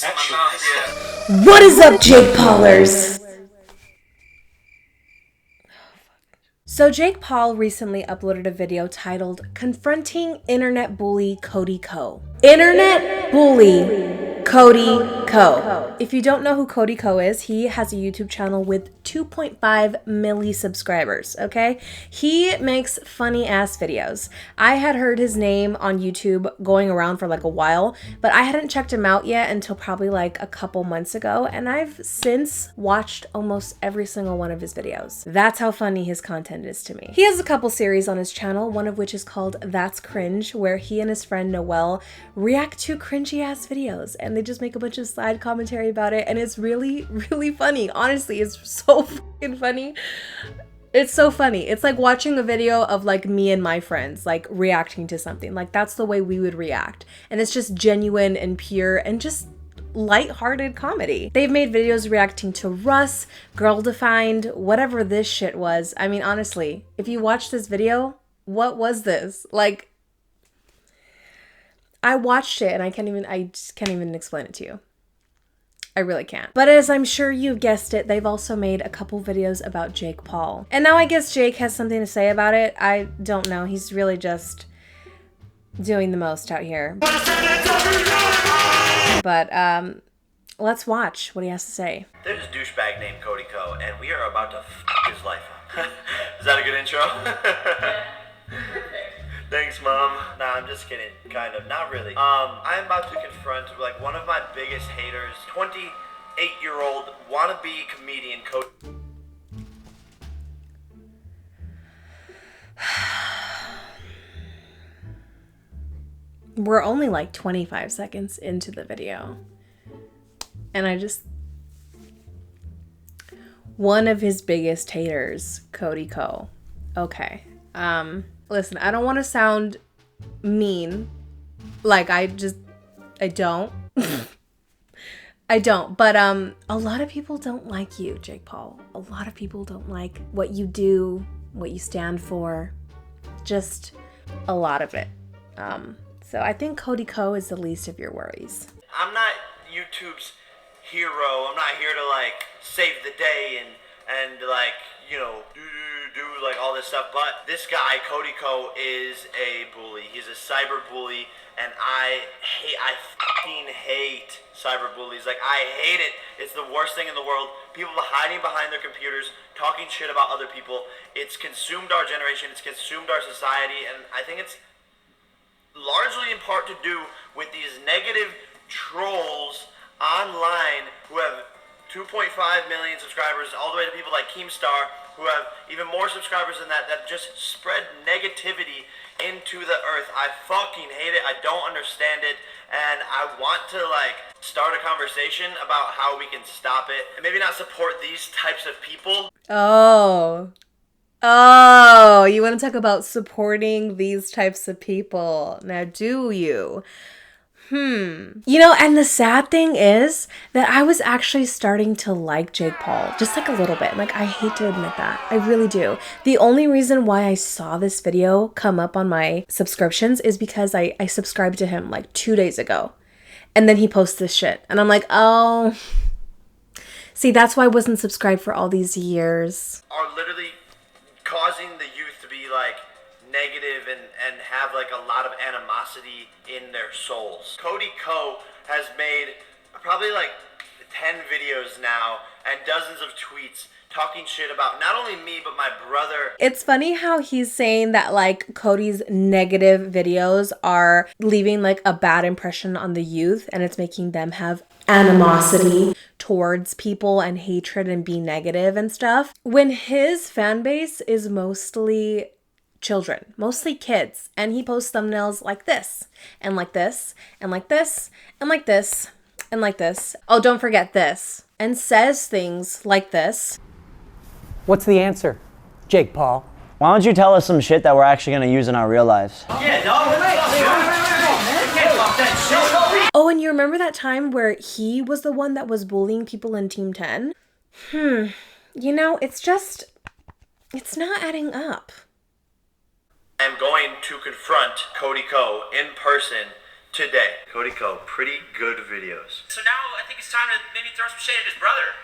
What is up, Jake Paulers? So Jake Paul recently uploaded a video titled Confronting Internet Bully Cody Co. Internet Bully Cody Co. If you don't know who Cody Co is, he has a YouTube channel with 2.5 milli subscribers, okay? He makes funny ass videos. I had heard his name on YouTube going around for like a while, but I hadn't checked him out yet until probably like a couple months ago, and I've since watched almost every single one of his videos. That's how funny his content is to me. He has a couple series on his channel, one of which is called That's Cringe, where he and his friend Noel react to cringy ass videos, and they just make a bunch of side commentary about it, and it's really, really funny. Honestly, it's so fucking funny. It's so funny. It's like watching a video of like me and my friends like reacting to something. Like that's the way we would react. And it's just genuine and pure and just light-hearted comedy. They've made videos reacting to Russ, Girl Defined, whatever this shit was. I mean, honestly, if you watch this video, what was this? Like, I watched it and I just can't even explain it to you. I really can't. But as I'm sure you guessed it, they've also made a couple videos about Jake Paul. And now I guess Jake has something to say about it. I don't know. He's really just doing the most out here. But let's watch what he has to say. There's a douchebag named Cody Co, and we are about to f*** his life up. Is that a good intro? Thanks, Mom. Nah, I'm just kidding. Kind of. Not really. I'm about to confront like one of my biggest haters, 28-year-old wannabe comedian Cody. We're only like 25 seconds into the video. And one of his biggest haters, Cody Co. Okay. Listen, I don't want to sound mean. Like, I don't. I don't. But a lot of people don't like you, Jake Paul. A lot of people don't like what you do, what you stand for. Just a lot of it. So I think Cody Co is the least of your worries. I'm not YouTube's hero. I'm not here to like save the day and like, you know, do like all this stuff. But this guy, Cody Co, is a bully. He's a cyber bully, and I fucking hate cyber bullies. Like, I hate it. It's the worst thing in the world. People hiding behind their computers, talking shit about other people. It's consumed our generation. It's consumed our society, and I think it's largely in part to do with these negative trolls online who have 2.5 million subscribers, all the way to people like Keemstar who have even more subscribers than that just spread negativity into the earth. I fucking hate it. I don't understand it, and I want to like start a conversation about how we can stop it and maybe not support these types of people. Oh, you want to talk about supporting these types of people. Now, do you? You know, and the sad thing is that I was actually starting to like Jake Paul, just like a little bit. Like, I hate to admit that. I really do. The only reason why I saw this video come up on my subscriptions is because I subscribed to him like 2 days ago. And then he posts this shit. And I'm like, oh. See, that's why I wasn't subscribed for all these years. Are literally causing the youth to be like negative and have like a lot of animosity in their souls. Cody Co has made probably like 10 videos now and dozens of tweets talking shit about not only me but my brother. It's funny how he's saying that like Cody's negative videos are leaving like a bad impression on the youth, and it's making them have animosity towards people and hatred and be negative and stuff, when his fan base is mostly children, mostly kids, and he posts thumbnails like this and like this and like this and like this and like this. Oh, don't forget this. And says things like this. What's the answer, Jake Paul? Why don't you tell us some shit that we're actually gonna use in our real lives? Yeah, dog. Oh, and you remember that time where he was the one that was bullying people in Team 10? You know, it's not adding up. I'm going to confront Cody Co in person today. Cody Co, pretty good videos. So now I think it's time to maybe throw some shade at his brother.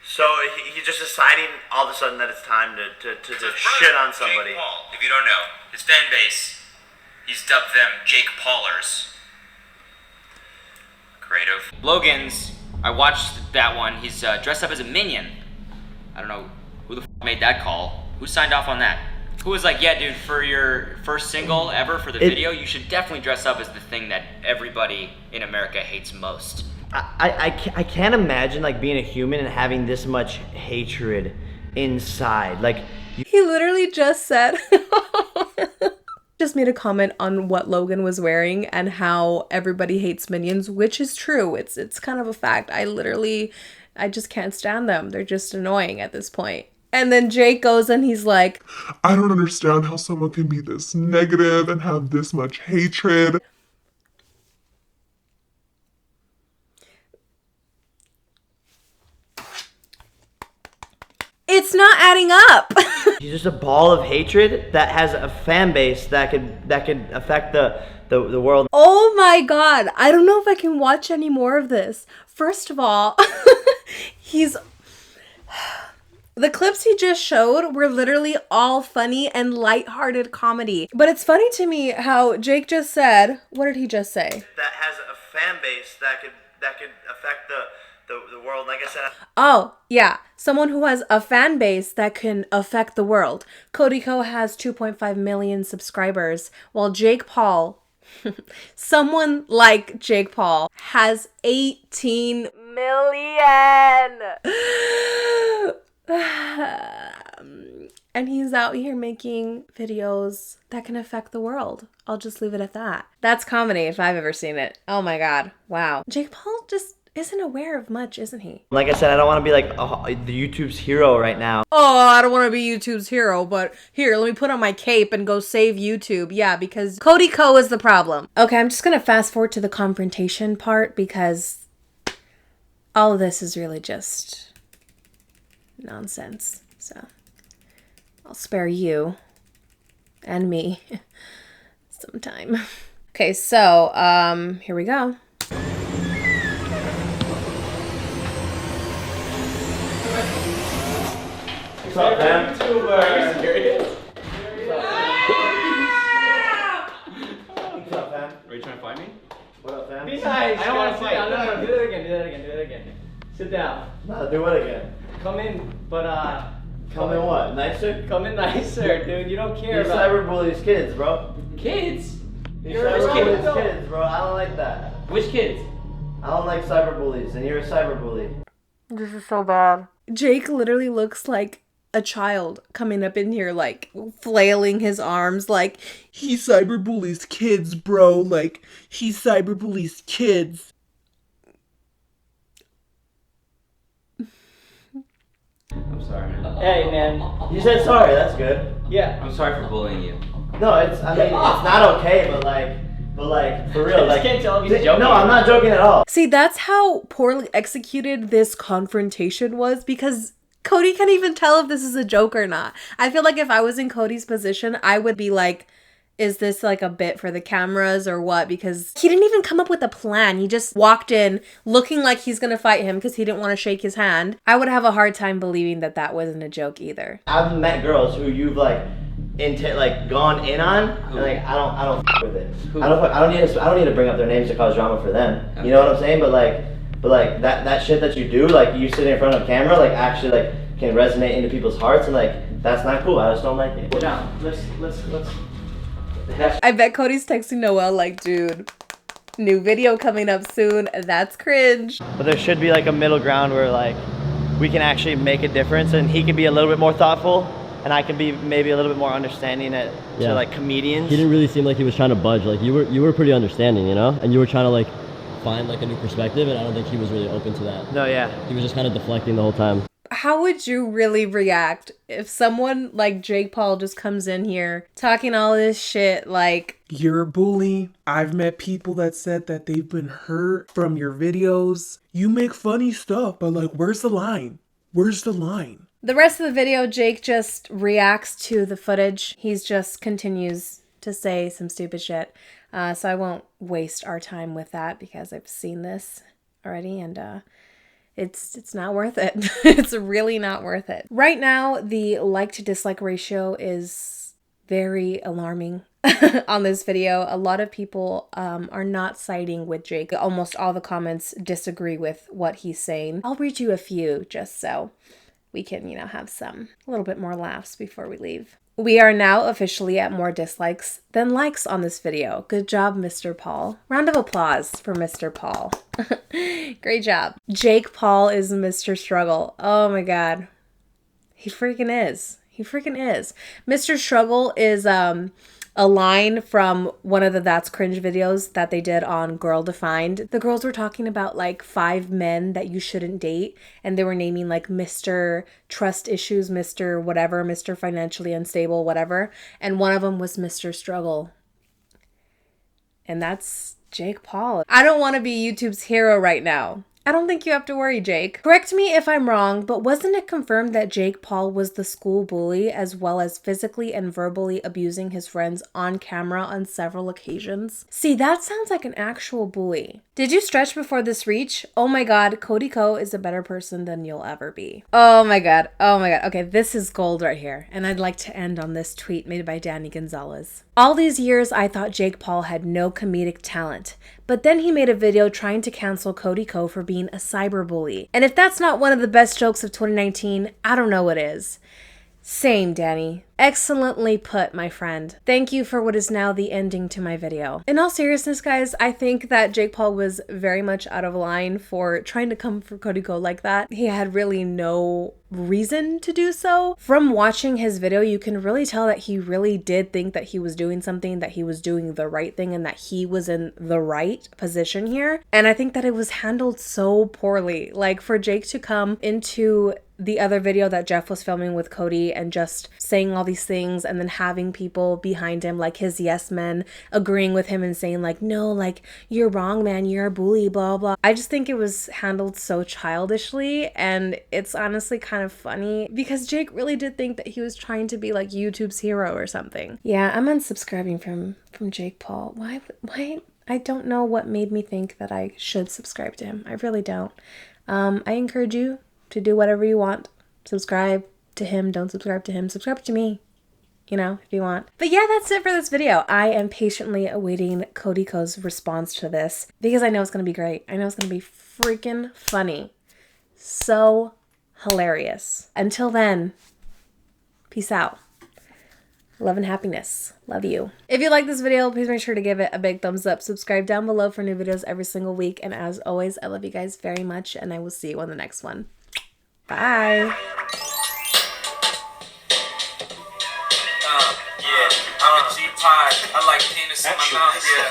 So he's just deciding all of a sudden that it's time to just shit on somebody. Jake Paul, if you don't know, his fan base, he's dubbed them Jake Paulers. Creative. Logan's, I watched that one. He's dressed up as a minion. I don't know who the f made that call. Who signed off on that? Who was like, yeah, dude, for your first single ever for the video, you should definitely dress up as the thing that everybody in America hates most. I can't imagine like being a human and having this much hatred inside. Like He literally just said, just made a comment on what Logan was wearing and how everybody hates minions, which is true. It's kind of a fact. I just can't stand them. They're just annoying at this point. And then Jake goes and he's like, I don't understand how someone can be this negative and have this much hatred. it's not adding up. he's just a ball of hatred that has a fan base that could affect the world. Oh my God. I don't know if I can watch any more of this. First of all, the clips he just showed were literally all funny and lighthearted comedy. But it's funny to me how Jake just said, what did he just say? That has a fan base that could affect the world. Like I said. Oh, yeah. Someone who has a fan base that can affect the world. Cody Co has 2.5 million subscribers, while Jake Paul, someone like Jake Paul, has 18 million. And he's out here making videos that can affect the world. I'll just leave it at that. That's comedy if I've ever seen it. Oh my God. Wow. Jake Paul just isn't aware of much, isn't he? Like I said, I don't want to be like the YouTube's hero right now. Oh, I don't want to be YouTube's hero, but here, let me put on my cape and go save YouTube. Yeah, because Cody Co is the problem. Okay, I'm just going to fast forward to the confrontation part because all of this is really just nonsense. So I'll spare you and me some time. Okay, so here we go. What's up, man? Are you serious? What's up, fam? Are you trying to find me? What up, fam? Be nice. I don't want to fight. No, do that again. Sit down. No, do what again? Come in, but Come in what? Nicer? come in nicer, dude. You don't care You about cyberbullies kids, bro. kids. You You're a cyberbullies kid. kids, bro. I don't like that. Which kids? I don't like cyberbullies, and you're a cyberbully. This is so bad. Jake literally looks like a child coming up in here, like flailing his arms, like He cyberbullies kids, bro. Like, he cyberbullies kids. I'm sorry, man. Hey, man. You said sorry. That's good. Yeah. I'm sorry for bullying you. No, I mean, it's not okay, but like, for real, I just like. can't tell if he's joking. No, I'm not joking at all. see, that's how poorly executed this confrontation was, because Cody can't even tell if this is a joke or not. I feel like if I was in Cody's position, I would be like, is this like a bit for the cameras or what? Because he didn't even come up with a plan. He just walked in looking like he's gonna fight him because he didn't want to shake his hand. I would have a hard time believing that that wasn't a joke either. I've met girls who you've gone in on, and like I don't f with it. I don't need to bring up their names to cause drama for them. Okay. You know what I'm saying? But like that shit that you do, like you sitting in front of camera, like actually like can resonate into people's hearts, and like that's not cool. I just don't like it. Sit down. Let's. I bet Cody's texting Noel like, dude, new video coming up soon. That's cringe. But there should be like a middle ground where like we can actually make a difference, and he can be a little bit more thoughtful, and I can be maybe a little bit more understanding to like comedians. He didn't really seem like he was trying to budge. Like you were pretty understanding, you know, and you were trying to like find like a new perspective, and I don't think he was really open to that. No, yeah. He was just kind of deflecting the whole time. How would you really react if someone like Jake Paul just comes in here talking all this shit like, You're a bully. I've met people that said that they've been hurt from your videos. You make funny stuff, but like, where's the line? Where's the line? the rest of the video, Jake just reacts to the footage. He's just continues to say some stupid shit. So I won't waste our time with that because I've seen this already, and it's not worth it. It's really not worth it. Right now, the like to dislike ratio is very alarming on this video. A lot of people are not siding with Jake. Almost all the comments disagree with what he's saying. I'll read you a few just so we can, have a little bit more laughs before we leave. We are now officially at more dislikes than likes on this video. Good job, Mr. Paul. Round of applause for Mr. Paul. Great job. Jake Paul is Mr. Struggle. Oh my God. He freaking is. He freaking is. Mr. Struggle is a line from one of the That's Cringe videos that they did on Girl Defined. The girls were talking about like 5 men that you shouldn't date, and they were naming like Mr. Trust Issues, Mr. Whatever, Mr. Financially Unstable, whatever. And one of them was Mr. Struggle. And that's Jake Paul. I don't want to be YouTube's hero right now. I don't think you have to worry, Jake. Correct me if I'm wrong, but wasn't it confirmed that Jake Paul was the school bully as well as physically and verbally abusing his friends on camera on several occasions? See, that sounds like an actual bully. Did you stretch before this reach? Oh my God, Cody Co is a better person than you'll ever be. Oh my God. Oh my God. Okay, this is gold right here. And I'd like to end on this tweet made by Danny Gonzalez. All these years, I thought Jake Paul had no comedic talent. But then he made a video trying to cancel Cody Co for being a cyberbully. And if that's not one of the best jokes of 2019, I don't know what is. Same, Danny. Excellently put, my friend. Thank you for what is now the ending to my video. In all seriousness, guys, I think that Jake Paul was very much out of line for trying to come for Cody Co like that. He had really no reason to do so. From watching his video, you can really tell that he really did think that he was doing something, that he was doing the right thing, and that he was in the right position here. And I think that it was handled so poorly. Like, for Jake to come into the other video that Jeff was filming with Cody and just saying all these things, and then having people behind him, like his yes men, agreeing with him and saying like, no, like, you're wrong, man, you're a bully, blah, blah. I just think it was handled so childishly, and it's honestly kind of funny because Jake really did think that he was trying to be like YouTube's hero or something. Yeah, I'm unsubscribing from Jake Paul. Why? I don't know what made me think that I should subscribe to him. I really don't. I encourage you to do whatever you want. Subscribe to him, don't subscribe to him, subscribe to me, if you want. But yeah, that's it for this video. I am patiently awaiting Cody Co's response to this because I know it's gonna be great. I know it's gonna be freaking funny. So hilarious. Until then, peace out. Love and happiness. Love you. If you like this video, please make sure to give it a big thumbs up. Subscribe down below for new videos every single week. And as always, I love you guys very much, and I will see you on the next one. Bye. I'm a G-Pod. I like penis in my mouth, yeah.